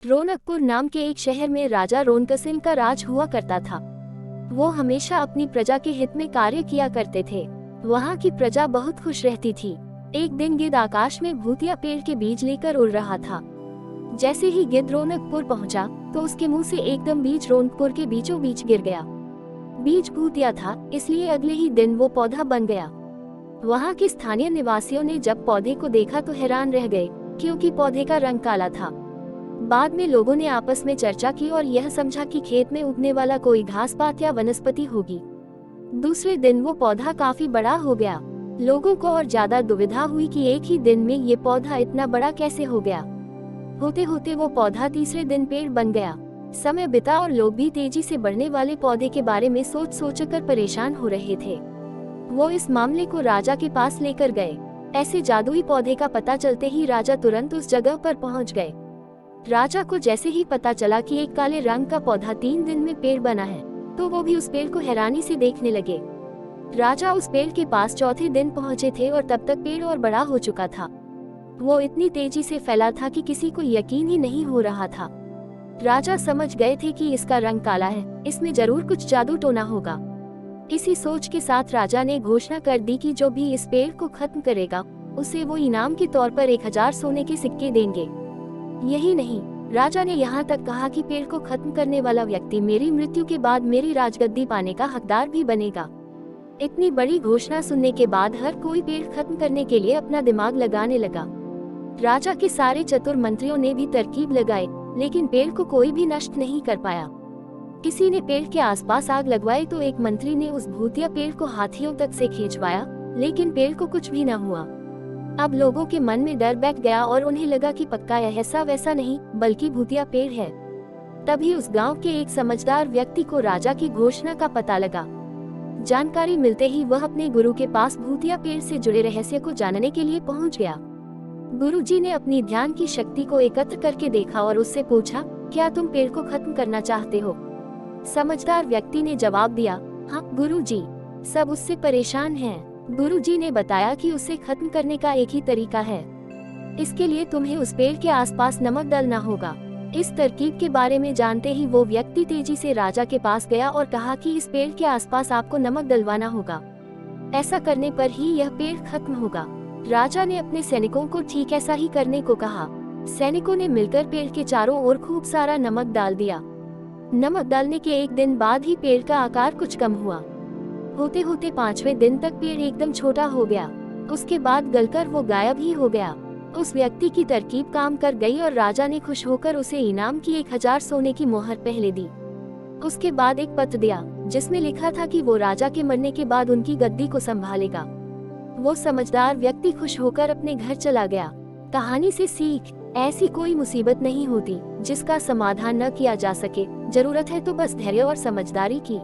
रौनकपुर नाम के एक शहर में राजा रोनकसिम का राज हुआ करता था। वो हमेशा अपनी प्रजा के हित में कार्य किया करते थे। वहाँ की प्रजा बहुत खुश रहती थी। एक दिन गिद्ध आकाश में भूतिया पेड़ के बीज लेकर उड़ रहा था। जैसे ही गिद्ध रौनकपुर पहुँचा तो उसके मुंह से एकदम बीज रौनकपुर के बीचों बीच गिर गया। बीज भूतिया था, इसलिए अगले ही दिन वो पौधा बन गया। वहाँ के स्थानीय निवासियों ने जब पौधे को देखा तो हैरान रह गए, क्योंकि पौधे का रंग काला था। बाद में लोगों ने आपस में चर्चा की और यह समझा कि खेत में उगने वाला कोई घास पात या वनस्पति होगी। दूसरे दिन वो पौधा काफी बड़ा हो गया। लोगों को और ज्यादा दुविधा हुई कि एक ही दिन में ये पौधा इतना बड़ा कैसे हो गया। होते होते वो पौधा तीसरे दिन पेड़ बन गया। समय बिता और लोग भी तेजी से बढ़ने वाले पौधे के बारे में सोच सोचकर परेशान हो रहे थे। वो इस मामले को राजा के पास लेकर गए। ऐसे जादुई पौधे का पता चलते ही राजा तुरंत उस जगह पर पहुंच गए। राजा को जैसे ही पता चला कि एक काले रंग का पौधा 3 दिन में पेड़ बना है, तो वो भी उस पेड़ को हैरानी से देखने लगे। राजा उस पेड़ के पास चौथे दिन पहुंचे थे और तब तक पेड़ और बड़ा हो चुका था। वो इतनी तेजी से फैला था कि किसी को यकीन ही नहीं हो रहा था। राजा समझ गए थे कि इसका रंग काला है, इसमें जरूर कुछ जादू टोना होगा। इसी सोच के साथ राजा ने घोषणा कर दी कि जो भी इस पेड़ को खत्म करेगा, उसे वो इनाम के तौर पर 1000 सोने के सिक्के देंगे। यही नहीं, राजा ने यहाँ तक कहा कि पेड़ को खत्म करने वाला व्यक्ति मेरी मृत्यु के बाद मेरी राजगद्दी पाने का हकदार भी बनेगा। इतनी बड़ी घोषणा सुनने के बाद हर कोई पेड़ खत्म करने के लिए अपना दिमाग लगाने लगा। राजा के सारे चतुर मंत्रियों ने भी तरकीब लगाई, लेकिन पेड़ को कोई भी नष्ट नहीं कर पाया। किसी ने पेड़ के आसपास आग लगवाई तो एक मंत्री ने उस भूतिया पेड़ को हाथियों तक से खींचवाया, लेकिन पेड़ को कुछ भी न हुआ। अब लोगों के मन में डर बैठ गया और उन्हें लगा कि पक्का यह ऐसा वैसा नहीं, बल्कि भूतिया पेड़ है। तभी उस गांव के एक समझदार व्यक्ति को राजा की घोषणा का पता लगा। जानकारी मिलते ही वह अपने गुरु के पास भूतिया पेड़ से जुड़े रहस्य को जानने के लिए पहुंच गया। गुरुजी ने अपनी ध्यान की शक्ति को एकत्र करके देखा और उससे पूछा, क्या तुम पेड़ को खत्म करना चाहते हो? समझदार व्यक्ति ने जवाब दिया, हाँ गुरुजी। सब उससे परेशान हैं। गुरुजी ने बताया कि उसे खत्म करने का एक ही तरीका है। इसके लिए तुम्हें उस पेड़ के आसपास नमक डालना होगा। इस तरकीब के बारे में जानते ही वो व्यक्ति तेजी से राजा के पास गया और कहा कि इस पेड़ के आसपास आपको नमक डलवाना होगा। ऐसा करने पर ही यह पेड़ खत्म होगा। राजा ने अपने सैनिकों को ठीक ऐसा ही करने को कहा। सैनिकों ने मिलकर पेड़ के चारों ओर खूब सारा नमक डाल दिया। नमक डालने के 1 दिन बाद ही पेड़ का आकार कुछ कम हुआ। होते होते 5वें दिन तक पेड़ एकदम छोटा हो गया। उसके बाद गलकर वो गायब ही हो गया। उस व्यक्ति की तरकीब काम कर गई और राजा ने खुश होकर उसे इनाम की 1000 सोने की मोहर पहले दी। उसके बाद एक पत्र दिया, जिसमें लिखा था कि वो राजा के मरने के बाद उनकी गद्दी को संभालेगा। वो समझदार व्यक्ति खुश होकर अपने घर चला गया। कहानी से सीख, ऐसी कोई मुसीबत नहीं होती जिसका समाधान न किया जा सके। जरूरत है तो बस धैर्य और समझदारी की।